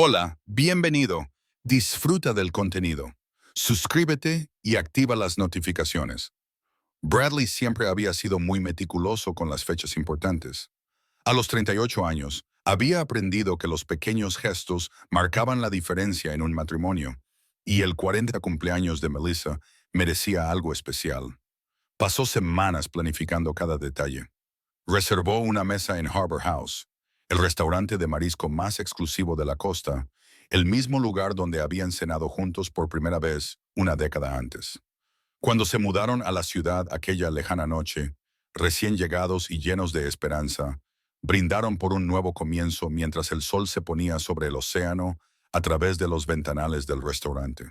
Hola, bienvenido. Disfruta del contenido. Suscríbete y activa las notificaciones. Bradley siempre había sido muy meticuloso con las fechas importantes. A los 38 años, había aprendido que los pequeños gestos marcaban la diferencia en un matrimonio, y el 40 cumpleaños de Melissa merecía algo especial. Pasó semanas planificando cada detalle. Reservó una mesa en Harbor House, el restaurante de marisco más exclusivo de la costa, el mismo lugar donde habían cenado juntos por primera vez una década antes. Cuando se mudaron a la ciudad aquella lejana noche, recién llegados y llenos de esperanza, brindaron por un nuevo comienzo mientras el sol se ponía sobre el océano a través de los ventanales del restaurante.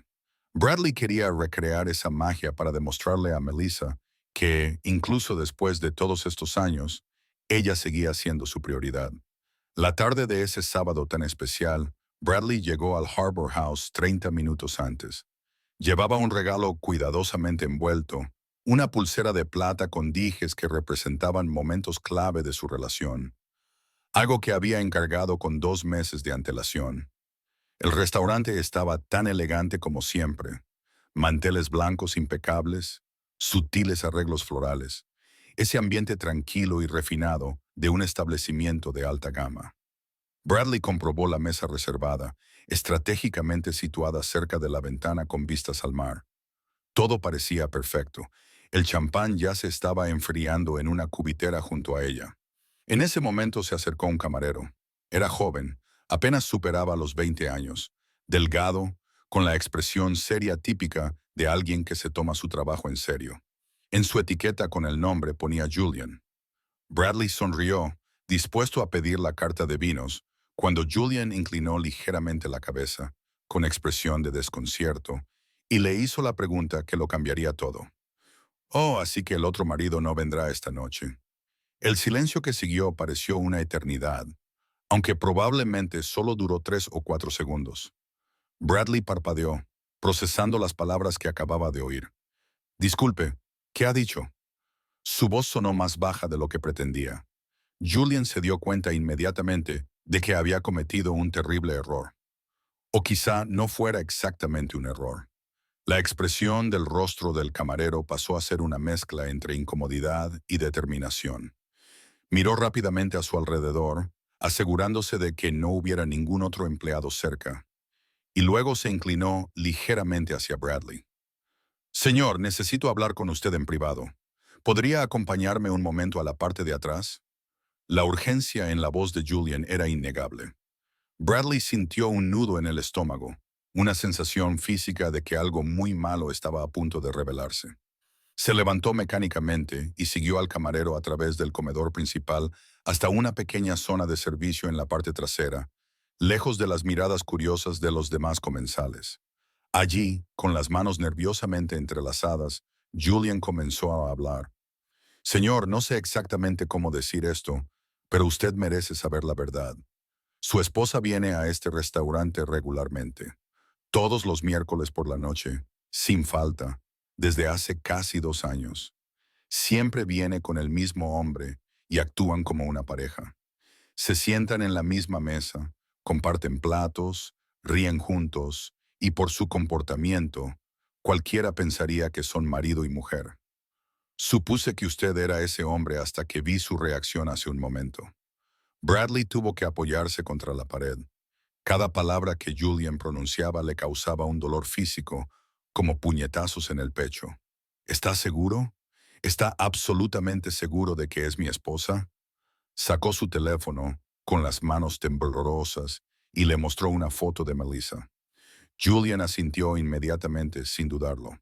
Bradley quería recrear esa magia para demostrarle a Melissa que, incluso después de todos estos años, ella seguía siendo su prioridad. La tarde de ese sábado tan especial, Bradley llegó al Harbor House 30 minutos antes. Llevaba un regalo cuidadosamente envuelto, una pulsera de plata con dijes que representaban momentos clave de su relación, algo que había encargado con 2 meses de antelación. El restaurante estaba tan elegante como siempre, manteles blancos impecables, sutiles arreglos florales, ese ambiente tranquilo y refinado de un establecimiento de alta gama. Bradley comprobó la mesa reservada, estratégicamente situada cerca de la ventana con vistas al mar. Todo parecía perfecto. El champán ya se estaba enfriando en una cubitera junto a ella. En ese momento se acercó un camarero. Era joven, apenas superaba los 20 años, delgado, con la expresión seria típica de alguien que se toma su trabajo en serio. En su etiqueta con el nombre ponía Julian. Bradley sonrió, dispuesto a pedir la carta de vinos, cuando Julian inclinó ligeramente la cabeza, con expresión de desconcierto, y le hizo la pregunta que lo cambiaría todo. Oh, así que el otro marido no vendrá esta noche. El silencio que siguió pareció una eternidad, aunque probablemente solo duró 3 o 4 segundos. Bradley parpadeó, procesando las palabras que acababa de oír. Disculpe, ¿qué ha dicho? Su voz sonó más baja de lo que pretendía. Julian se dio cuenta inmediatamente de que había cometido un terrible error. O quizá no fuera exactamente un error. La expresión del rostro del camarero pasó a ser una mezcla entre incomodidad y determinación. Miró rápidamente a su alrededor, asegurándose de que no hubiera ningún otro empleado cerca, y luego se inclinó ligeramente hacia Bradley. Señor, necesito hablar con usted en privado. ¿Podría acompañarme un momento a la parte de atrás? La urgencia en la voz de Julian era innegable. Bradley sintió un nudo en el estómago, una sensación física de que algo muy malo estaba a punto de revelarse. Se levantó mecánicamente y siguió al camarero a través del comedor principal hasta una pequeña zona de servicio en la parte trasera, lejos de las miradas curiosas de los demás comensales. Allí, con las manos nerviosamente entrelazadas, Julian comenzó a hablar. Señor, no sé exactamente cómo decir esto, pero usted merece saber la verdad. Su esposa viene a este restaurante regularmente, todos los miércoles por la noche, sin falta, desde hace casi 2 años. Siempre viene con el mismo hombre y actúan como una pareja. Se sientan en la misma mesa, comparten platos, ríen juntos, y por su comportamiento, cualquiera pensaría que son marido y mujer. Supuse que usted era ese hombre hasta que vi su reacción hace un momento. Bradley tuvo que apoyarse contra la pared. Cada palabra que Julian pronunciaba le causaba un dolor físico, como puñetazos en el pecho. ¿Está seguro? ¿Está absolutamente seguro de que es mi esposa? Sacó su teléfono, con las manos temblorosas, y le mostró una foto de Melissa. Julian asintió inmediatamente, sin dudarlo.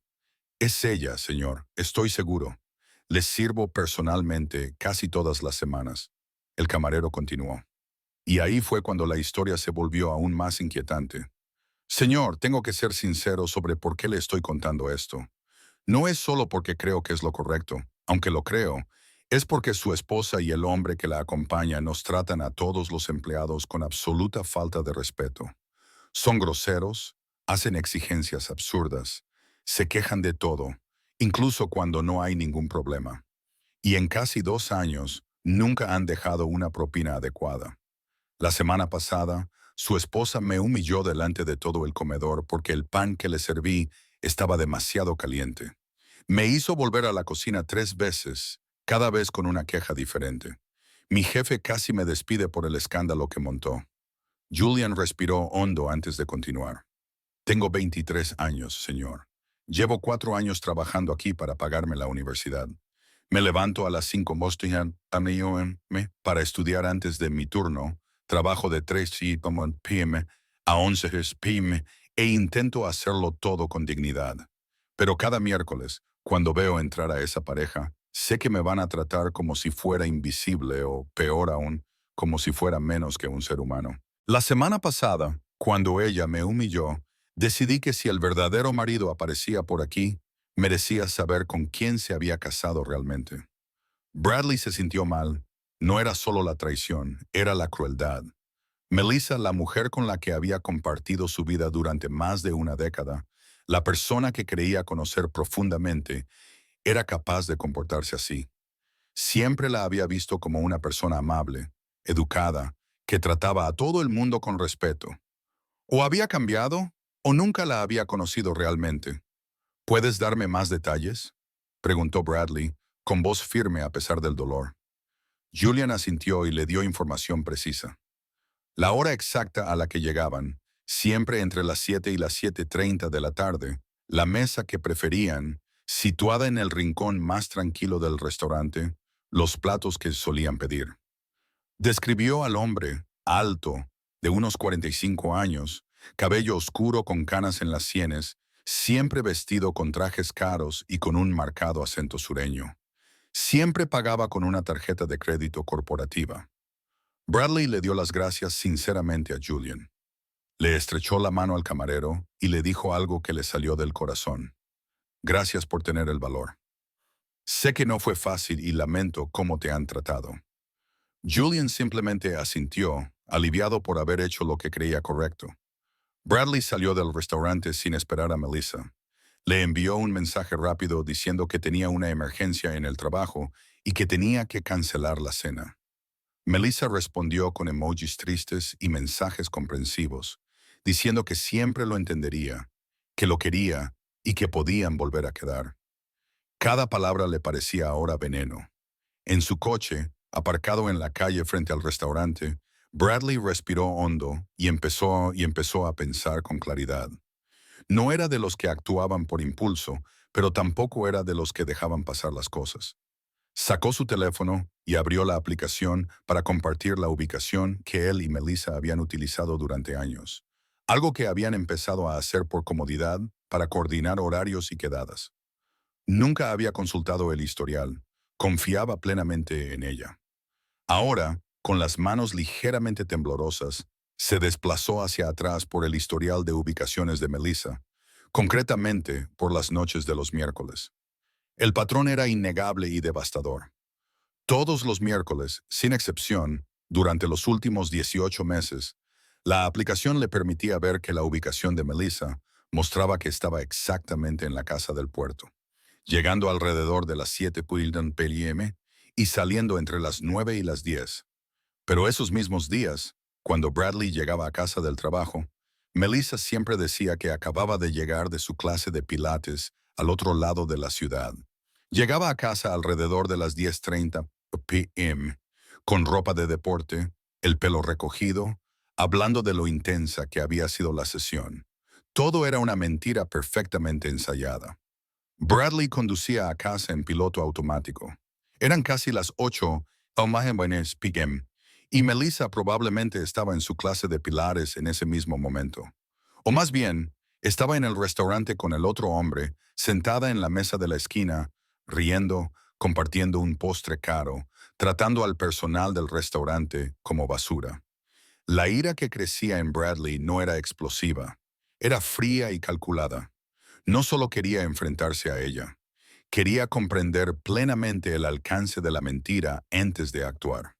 Es ella, señor, estoy seguro. Les sirvo personalmente casi todas las semanas. El camarero continuó. Y ahí fue cuando la historia se volvió aún más inquietante. Señor, tengo que ser sincero sobre por qué le estoy contando esto. No es solo porque creo que es lo correcto, aunque lo creo, es porque su esposa y el hombre que la acompaña nos tratan a todos los empleados con absoluta falta de respeto. Son groseros, hacen exigencias absurdas, se quejan de todo, incluso cuando no hay ningún problema. Y en casi 2 años, nunca han dejado una propina adecuada. La semana pasada, Su esposa me humilló delante de todo el comedor porque el pan que le serví estaba demasiado caliente. Me hizo volver a la cocina 3 veces, cada vez con una queja diferente. Mi jefe casi me despide por el escándalo que montó. Julian respiró hondo antes de continuar. Tengo 23 años, señor. Llevo 4 años trabajando aquí para pagarme la universidad. Me levanto a las 5 m para estudiar antes de mi turno. Trabajo de 3 p.m. a 11 p.m. e intento hacerlo todo con dignidad. Pero cada miércoles, cuando veo entrar a esa pareja, sé que me van a tratar como si fuera invisible o, peor aún, como si fuera menos que un ser humano. La semana pasada, cuando ella me humilló, decidí que si el verdadero marido aparecía por aquí, merecía saber con quién se había casado realmente. Bradley se sintió mal. No era solo la traición, era la crueldad. Melissa, la mujer con la que había compartido su vida durante más de una década, la persona que creía conocer profundamente, era capaz de comportarse así. Siempre la había visto como una persona amable, educada, que trataba a todo el mundo con respeto. ¿O había cambiado o nunca la había conocido realmente? ¿Puedes darme más detalles?, preguntó Bradley, con voz firme a pesar del dolor. Julian asintió y le dio información precisa. La hora exacta a la que llegaban, siempre entre las 7 y las 7:30 de la tarde, la mesa que preferían, situada en el rincón más tranquilo del restaurante, los platos que solían pedir. Describió al hombre, alto, de unos 45 años, cabello oscuro con canas en las sienes, siempre vestido con trajes caros y con un marcado acento sureño. Siempre pagaba con una tarjeta de crédito corporativa. Bradley le dio las gracias sinceramente a Julian. Le estrechó la mano al camarero y le dijo algo que le salió del corazón. Gracias por tener el valor. Sé que no fue fácil y lamento cómo te han tratado. Julian simplemente asintió, aliviado por haber hecho lo que creía correcto. Bradley salió del restaurante sin esperar a Melissa. Le envió un mensaje rápido diciendo que tenía una emergencia en el trabajo y que tenía que cancelar la cena. Melissa respondió con emojis tristes y mensajes comprensivos, diciendo que siempre lo entendería, que lo quería y que podían volver a quedar. Cada palabra le parecía ahora veneno. En su coche, aparcado en la calle frente al restaurante, Bradley respiró hondo y empezó a pensar con claridad. No era de los que actuaban por impulso, pero tampoco era de los que dejaban pasar las cosas. Sacó su teléfono y abrió la aplicación para compartir la ubicación que él y Melissa habían utilizado durante años. Algo que habían empezado a hacer por comodidad para coordinar horarios y quedadas. Nunca había consultado el historial. Confiaba plenamente en ella. Ahora, con las manos ligeramente temblorosas, se desplazó hacia atrás por el historial de ubicaciones de Melissa, concretamente por las noches de los miércoles. El patrón era innegable y devastador. Todos los miércoles, sin excepción, durante los últimos 18 meses, la aplicación le permitía ver que la ubicación de Melissa mostraba que estaba exactamente en la casa del puerto, llegando alrededor de las 7 p.m. y saliendo entre las 9 y las 10. Pero esos mismos días, cuando Bradley llegaba a casa del trabajo, Melissa siempre decía que acababa de llegar de su clase de pilates al otro lado de la ciudad. Llegaba a casa alrededor de las 10:30 p.m., con ropa de deporte, el pelo recogido, hablando de lo intensa que había sido la sesión. Todo era una mentira perfectamente ensayada. Bradley conducía a casa en piloto automático. Eran casi las 8 p.m. y Melissa probablemente estaba en su clase de pilares en ese mismo momento. O más bien, estaba en el restaurante con el otro hombre, sentada en la mesa de la esquina, riendo, compartiendo un postre caro, tratando al personal del restaurante como basura. La ira que crecía en Bradley no era explosiva, era fría y calculada. No solo quería enfrentarse a ella, quería comprender plenamente el alcance de la mentira antes de actuar.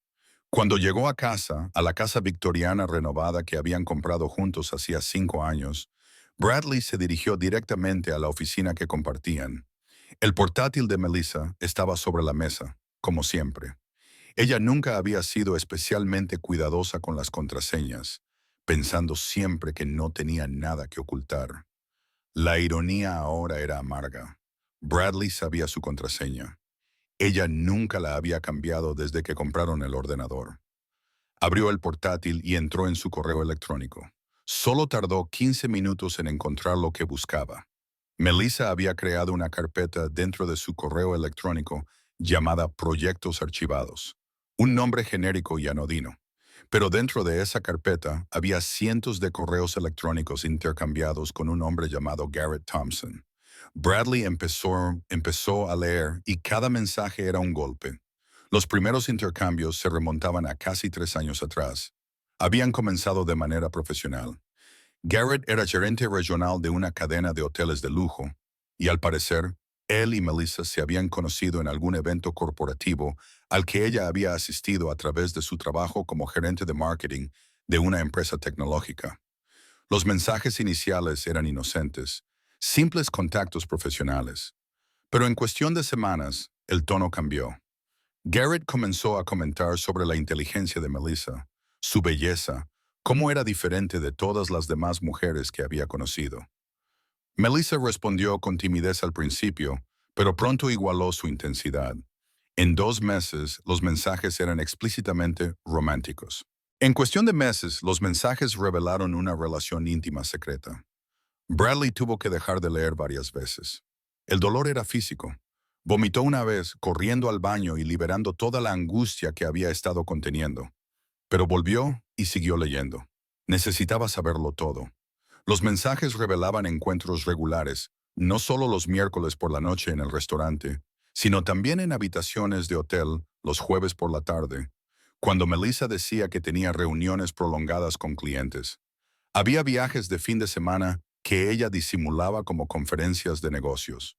Cuando llegó a casa, a la casa victoriana renovada que habían comprado juntos hacía 5 años, Bradley se dirigió directamente a la oficina que compartían. El portátil de Melissa estaba sobre la mesa, como siempre. Ella nunca había sido especialmente cuidadosa con las contraseñas, pensando siempre que no tenía nada que ocultar. La ironía ahora era amarga. Bradley sabía su contraseña. Ella nunca la había cambiado desde que compraron el ordenador. Abrió el portátil y entró en su correo electrónico. Solo tardó 15 minutos en encontrar lo que buscaba. Melissa había creado una carpeta dentro de su correo electrónico llamada Proyectos Archivados, un nombre genérico y anodino. Pero dentro de esa carpeta había cientos de correos electrónicos intercambiados con un hombre llamado Garrett Thompson. Bradley empezó a leer y cada mensaje era un golpe. Los primeros intercambios se remontaban a casi 3 años atrás. Habían comenzado de manera profesional. Garrett era gerente regional de una cadena de hoteles de lujo, y al parecer, él y Melissa se habían conocido en algún evento corporativo al que ella había asistido a través de su trabajo como gerente de marketing de una empresa tecnológica. Los mensajes iniciales eran inocentes, simples contactos profesionales. Pero en cuestión de semanas, el tono cambió. Garrett comenzó a comentar sobre la inteligencia de Melissa, su belleza, cómo era diferente de todas las demás mujeres que había conocido. Melissa respondió con timidez al principio, pero pronto igualó su intensidad. En 2 meses, los mensajes eran explícitamente románticos. En cuestión de meses, los mensajes revelaron una relación íntima secreta. Bradley tuvo que dejar de leer varias veces. El dolor era físico. Vomitó una vez, corriendo al baño y liberando toda la angustia que había estado conteniendo. Pero volvió y siguió leyendo. Necesitaba saberlo todo. Los mensajes revelaban encuentros regulares, no solo los miércoles por la noche en el restaurante, sino también en habitaciones de hotel los jueves por la tarde, cuando Melissa decía que tenía reuniones prolongadas con clientes. Había viajes de fin de semana que ella disimulaba como conferencias de negocios.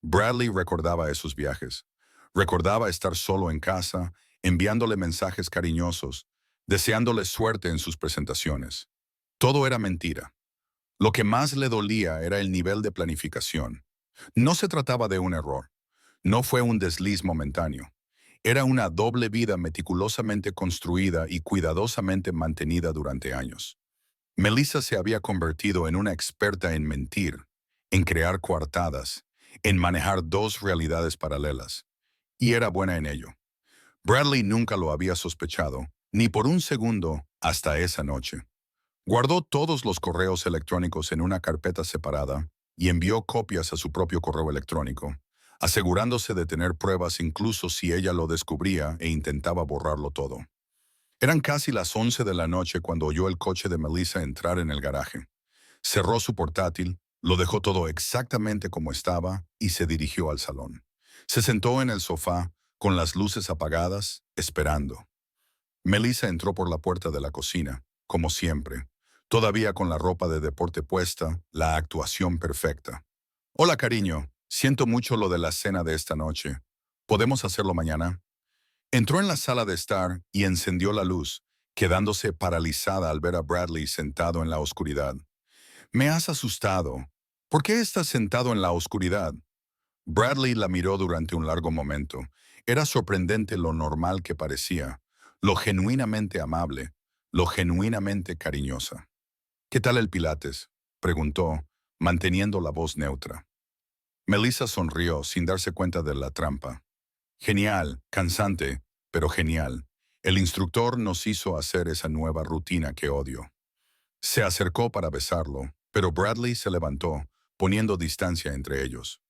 Bradley recordaba esos viajes. Recordaba estar solo en casa, enviándole mensajes cariñosos, deseándole suerte en sus presentaciones. Todo era mentira. Lo que más le dolía era el nivel de planificación. No se trataba de un error. No fue un desliz momentáneo. Era una doble vida meticulosamente construida y cuidadosamente mantenida durante años. Melissa se había convertido en una experta en mentir, en crear coartadas, en manejar dos realidades paralelas, y era buena en ello. Bradley nunca lo había sospechado, ni por un segundo, hasta esa noche. Guardó todos los correos electrónicos en una carpeta separada y envió copias a su propio correo electrónico, asegurándose de tener pruebas incluso si ella lo descubría e intentaba borrarlo todo. Eran casi las 11 de la noche cuando oyó el coche de Melissa entrar en el garaje. Cerró su portátil, lo dejó todo exactamente como estaba y se dirigió al salón. Se sentó en el sofá, con las luces apagadas, esperando. Melissa entró por la puerta de la cocina, como siempre, todavía con la ropa de deporte puesta, la actuación perfecta. Hola, cariño, siento mucho lo de la cena de esta noche. ¿Podemos hacerlo mañana? Entró en la sala de estar y encendió la luz, quedándose paralizada al ver a Bradley sentado en la oscuridad. Me has asustado. ¿Por qué estás sentado en la oscuridad? Bradley la miró durante un largo momento. Era sorprendente lo normal que parecía, lo genuinamente amable, lo genuinamente cariñosa. ¿Qué tal el Pilates?, preguntó, manteniendo la voz neutra. Melissa sonrió sin darse cuenta de la trampa. Genial, cansante, pero genial. El instructor nos hizo hacer esa nueva rutina que odio. Se acercó para besarlo, pero Bradley se levantó, poniendo distancia entre ellos.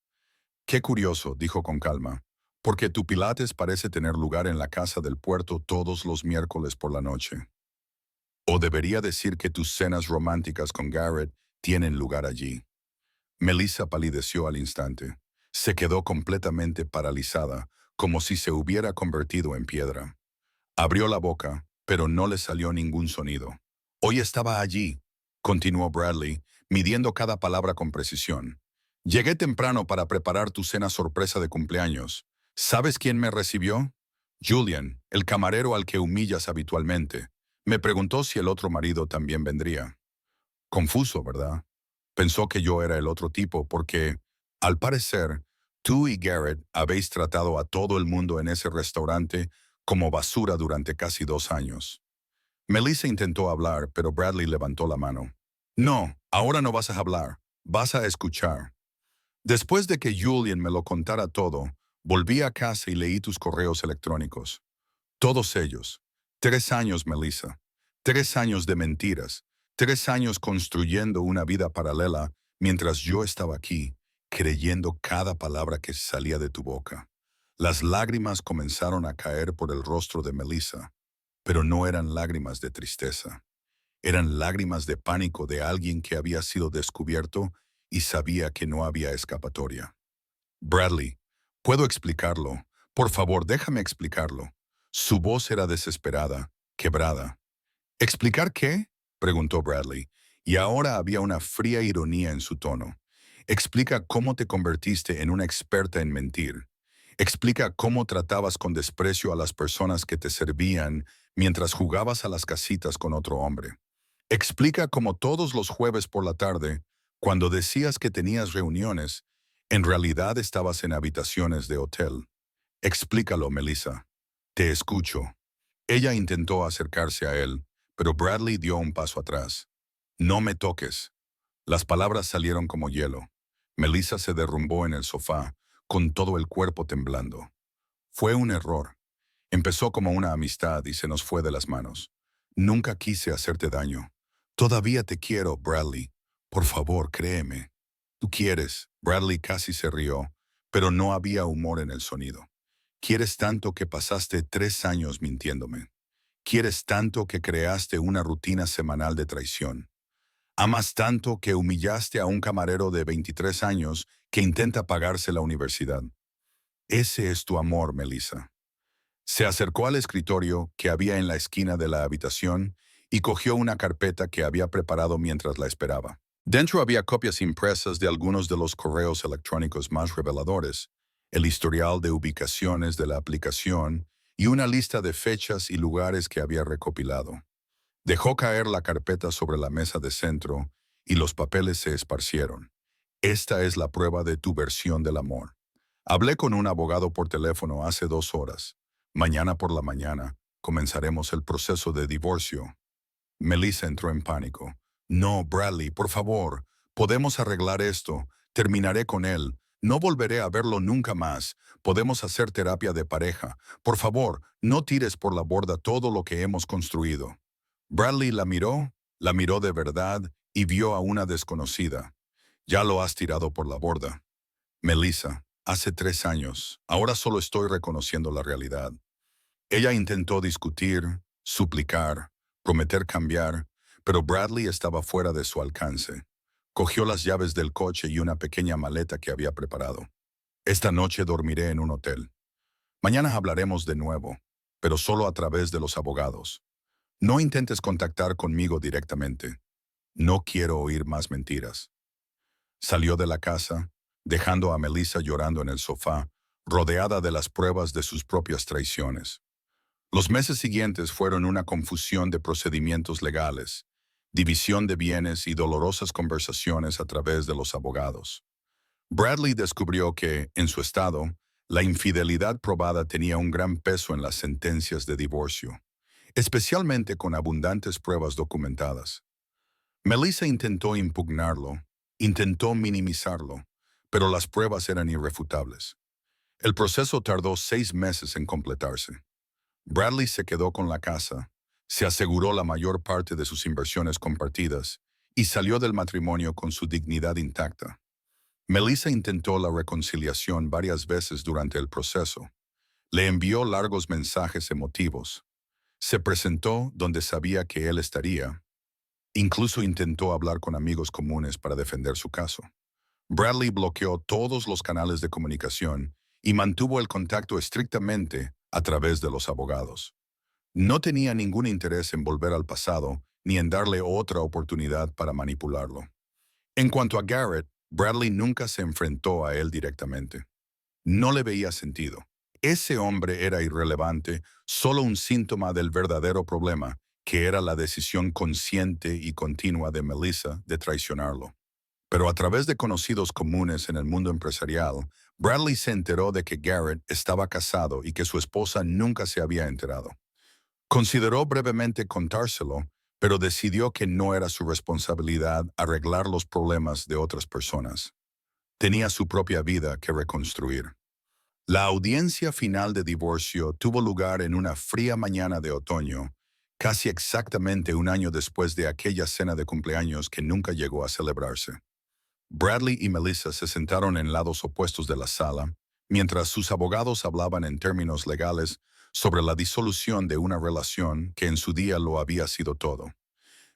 Qué curioso, dijo con calma, porque tu Pilates parece tener lugar en la casa del puerto todos los miércoles por la noche. O debería decir que tus cenas románticas con Garrett tienen lugar allí. Melissa palideció al instante. Se quedó completamente paralizada, como si se hubiera convertido en piedra. Abrió la boca, pero no le salió ningún sonido. Hoy estaba allí, continuó Bradley, midiendo cada palabra con precisión. Llegué temprano para preparar tu cena sorpresa de cumpleaños. ¿Sabes quién me recibió? Julian, el camarero al que humillas habitualmente. Me preguntó si el otro marido también vendría. Confuso, ¿verdad? Pensó que yo era el otro tipo porque, al parecer, tú y Garrett habéis tratado a todo el mundo en ese restaurante como basura durante casi 2 años. Melissa intentó hablar, pero Bradley levantó la mano. No, ahora no vas a hablar, vas a escuchar. Después de que Julian me lo contara todo, volví a casa y leí tus correos electrónicos. Todos ellos. 3 años, Melissa. 3 años de mentiras. 3 años construyendo una vida paralela mientras yo estaba aquí, creyendo cada palabra que salía de tu boca. Las lágrimas comenzaron a caer por el rostro de Melissa, pero no eran lágrimas de tristeza. Eran lágrimas de pánico de alguien que había sido descubierto y sabía que no había escapatoria. Bradley, puedo explicarlo. Por favor, déjame explicarlo. Su voz era desesperada, quebrada. ¿Explicar qué? Preguntó Bradley, y ahora había una fría ironía en su tono. Explica cómo te convertiste en una experta en mentir. Explica cómo tratabas con desprecio a las personas que te servían mientras jugabas a las casitas con otro hombre. Explica cómo todos los jueves por la tarde, cuando decías que tenías reuniones, en realidad estabas en habitaciones de hotel. Explícalo, Melissa. Te escucho. Ella intentó acercarse a él, pero Bradley dio un paso atrás. No me toques. Las palabras salieron como hielo. Melissa se derrumbó en el sofá, con todo el cuerpo temblando. Fue un error. Empezó como una amistad y se nos fue de las manos. Nunca quise hacerte daño. Todavía te quiero, Bradley. Por favor, créeme. Tú quieres. Bradley casi se rió, pero no había humor en el sonido. Quieres tanto que pasaste 3 años mintiéndome. Quieres tanto que creaste una rutina semanal de traición. Amas tanto que humillaste a un camarero de 23 años que intenta pagarse la universidad. Ese es tu amor, Melissa. Se acercó al escritorio que había en la esquina de la habitación y cogió una carpeta que había preparado mientras la esperaba. Dentro había copias impresas de algunos de los correos electrónicos más reveladores, el historial de ubicaciones de la aplicación y una lista de fechas y lugares que había recopilado. Dejó caer la carpeta sobre la mesa de centro y los papeles se esparcieron. Esta es la prueba de tu versión del amor. Hablé con un abogado por teléfono hace 2 horas. Mañana por la mañana comenzaremos el proceso de divorcio. Melissa entró en pánico. No, Bradley, por favor. Podemos arreglar esto. Terminaré con él. No volveré a verlo nunca más. Podemos hacer terapia de pareja. Por favor, no tires por la borda todo lo que hemos construido. Bradley la miró de verdad y vio a una desconocida. Ya lo has tirado por la borda. Melissa, hace 3 años. Ahora solo estoy reconociendo la realidad. Ella intentó discutir, suplicar, prometer cambiar, pero Bradley estaba fuera de su alcance. Cogió las llaves del coche y una pequeña maleta que había preparado. Esta noche dormiré en un hotel. Mañana hablaremos de nuevo, pero solo a través de los abogados. No intentes contactar conmigo directamente. No quiero oír más mentiras. Salió de la casa, dejando a Melissa llorando en el sofá, rodeada de las pruebas de sus propias traiciones. Los meses siguientes fueron una confusión de procedimientos legales, división de bienes y dolorosas conversaciones a través de los abogados. Bradley descubrió que, en su estado, la infidelidad probada tenía un gran peso en las sentencias de divorcio, especialmente con abundantes pruebas documentadas. Melissa intentó impugnarlo, intentó minimizarlo, pero las pruebas eran irrefutables. El proceso tardó 6 meses en completarse. Bradley se quedó con la casa, se aseguró la mayor parte de sus inversiones compartidas y salió del matrimonio con su dignidad intacta. Melissa intentó la reconciliación varias veces durante el proceso. Le envió largos mensajes emotivos. Se presentó donde sabía que él estaría. Incluso intentó hablar con amigos comunes para defender su caso. Bradley bloqueó todos los canales de comunicación y mantuvo el contacto estrictamente a través de los abogados. No tenía ningún interés en volver al pasado ni en darle otra oportunidad para manipularlo. En cuanto a Garrett, Bradley nunca se enfrentó a él directamente. No le veía sentido. Ese hombre era irrelevante, solo un síntoma del verdadero problema, que era la decisión consciente y continua de Melissa de traicionarlo. Pero a través de conocidos comunes en el mundo empresarial, Bradley se enteró de que Garrett estaba casado y que su esposa nunca se había enterado. Consideró brevemente contárselo, pero decidió que no era su responsabilidad arreglar los problemas de otras personas. Tenía su propia vida que reconstruir. La audiencia final de divorcio tuvo lugar en una fría mañana de otoño, casi exactamente un año después de aquella cena de cumpleaños que nunca llegó a celebrarse. Bradley y Melissa se sentaron en lados opuestos de la sala, mientras sus abogados hablaban en términos legales sobre la disolución de una relación que en su día lo había sido todo.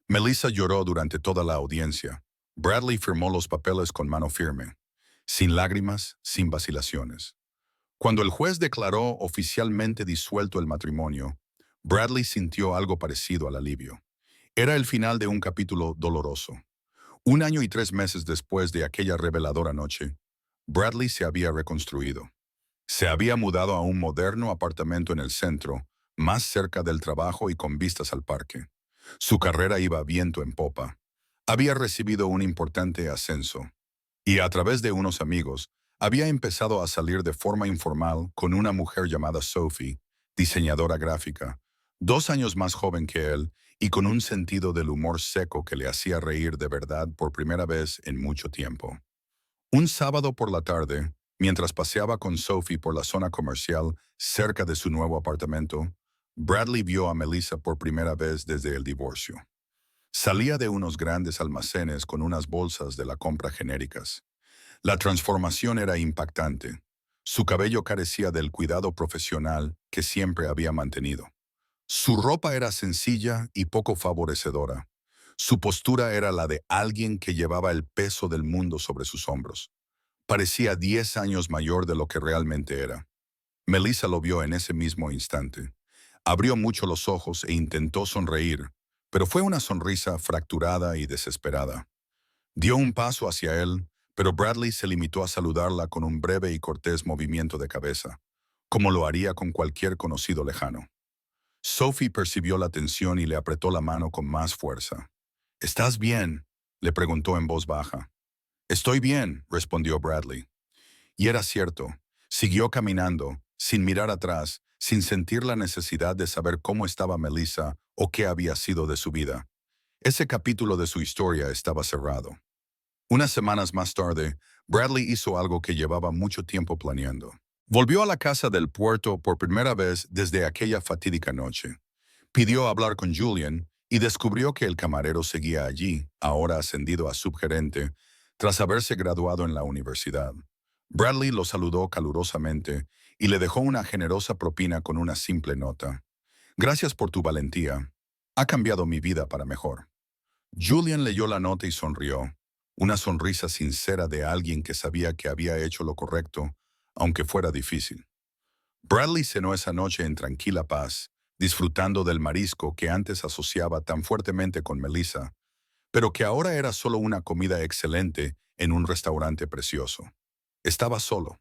Melissa lloró durante toda la audiencia. Bradley firmó los papeles con mano firme, sin lágrimas, sin vacilaciones. Cuando el juez declaró oficialmente disuelto el matrimonio, Bradley sintió algo parecido al alivio. Era el final de un capítulo doloroso. Un año y 3 meses después de aquella reveladora noche, Bradley se había reconstruido. Se había mudado a un moderno apartamento en el centro, más cerca del trabajo y con vistas al parque. Su carrera iba viento en popa. Había recibido un importante ascenso. Y a través de unos amigos, había empezado a salir de forma informal con una mujer llamada Sophie, diseñadora gráfica, 2 años más joven que él y con un sentido del humor seco que le hacía reír de verdad por primera vez en mucho tiempo. Un sábado por la tarde, mientras paseaba con Sophie por la zona comercial cerca de su nuevo apartamento, Bradley vio a Melissa por primera vez desde el divorcio. Salía de unos grandes almacenes con unas bolsas de la compra genéricas. La transformación era impactante. Su cabello carecía del cuidado profesional que siempre había mantenido. Su ropa era sencilla y poco favorecedora. Su postura era la de alguien que llevaba el peso del mundo sobre sus hombros. Parecía 10 años mayor de lo que realmente era. Melissa lo vio en ese mismo instante. Abrió mucho los ojos e intentó sonreír, pero fue una sonrisa fracturada y desesperada. Dio un paso hacia él, pero Bradley se limitó a saludarla con un breve y cortés movimiento de cabeza, como lo haría con cualquier conocido lejano. Sophie percibió la tensión y le apretó la mano con más fuerza. ¿Estás bien?, le preguntó en voz baja. Estoy bien, respondió Bradley. Y era cierto. Siguió caminando, sin mirar atrás, sin sentir la necesidad de saber cómo estaba Melissa o qué había sido de su vida. Ese capítulo de su historia estaba cerrado. Unas semanas más tarde, Bradley hizo algo que llevaba mucho tiempo planeando. Volvió a la casa del puerto por primera vez desde aquella fatídica noche. Pidió hablar con Julian y descubrió que el camarero seguía allí, ahora ascendido a subgerente, tras haberse graduado en la universidad. Bradley lo saludó calurosamente y le dejó una generosa propina con una simple nota. Gracias por tu valentía. Ha cambiado mi vida para mejor. Julian leyó la nota y sonrió, una sonrisa sincera de alguien que sabía que había hecho lo correcto, aunque fuera difícil. Bradley cenó esa noche en tranquila paz, disfrutando del marisco que antes asociaba tan fuertemente con Melissa, pero que ahora era solo una comida excelente en un restaurante precioso. Estaba solo.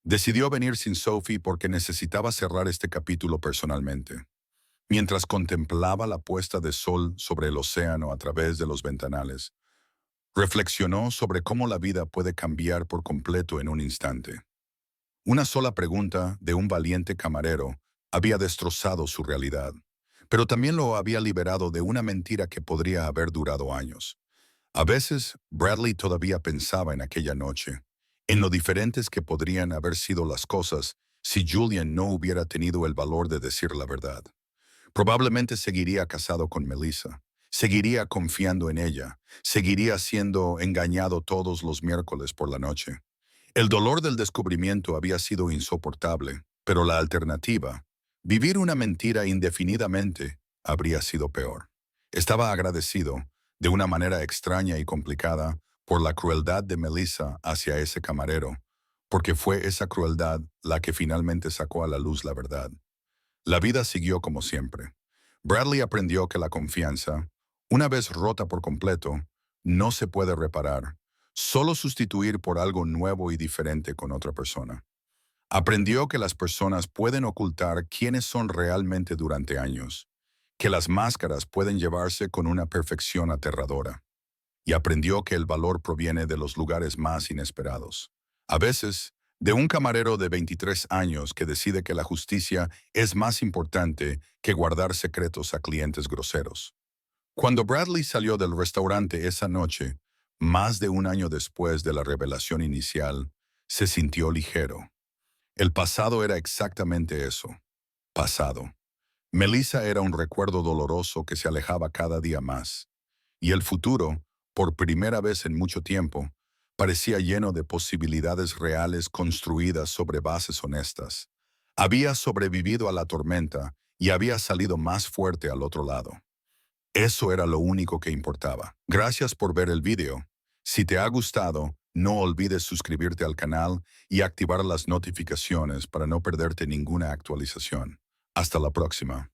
Decidió venir sin Sophie porque necesitaba cerrar este capítulo personalmente. Mientras contemplaba la puesta de sol sobre el océano a través de los ventanales, reflexionó sobre cómo la vida puede cambiar por completo en un instante. Una sola pregunta de un valiente camarero había destrozado su realidad, pero también lo había liberado de una mentira que podría haber durado años. A veces, Bradley todavía pensaba en aquella noche, en lo diferentes que podrían haber sido las cosas si Julian no hubiera tenido el valor de decir la verdad. Probablemente seguiría casado con Melissa, seguiría confiando en ella, seguiría siendo engañado todos los miércoles por la noche. El dolor del descubrimiento había sido insoportable, pero la alternativa, vivir una mentira indefinidamente, habría sido peor. Estaba agradecido, de una manera extraña y complicada, por la crueldad de Melissa hacia ese camarero, porque fue esa crueldad la que finalmente sacó a la luz la verdad. La vida siguió como siempre. Bradley aprendió que la confianza, una vez rota por completo, no se puede reparar, solo sustituir por algo nuevo y diferente con otra persona. Aprendió que las personas pueden ocultar quiénes son realmente durante años, que las máscaras pueden llevarse con una perfección aterradora. Y aprendió que el valor proviene de los lugares más inesperados. A veces, De un camarero de 23 años que decide que la justicia es más importante que guardar secretos a clientes groseros. Cuando Bradley salió del restaurante esa noche, más de un año después de la revelación inicial, se sintió ligero. El pasado era exactamente eso, pasado. Melissa era un recuerdo doloroso que se alejaba cada día más. Y el futuro, por primera vez en mucho tiempo, parecía lleno de posibilidades reales construidas sobre bases honestas. Había sobrevivido a la tormenta y había salido más fuerte al otro lado. Eso era lo único que importaba. Gracias por ver el video. Si te ha gustado, no olvides suscribirte al canal y activar las notificaciones para no perderte ninguna actualización. Hasta la próxima.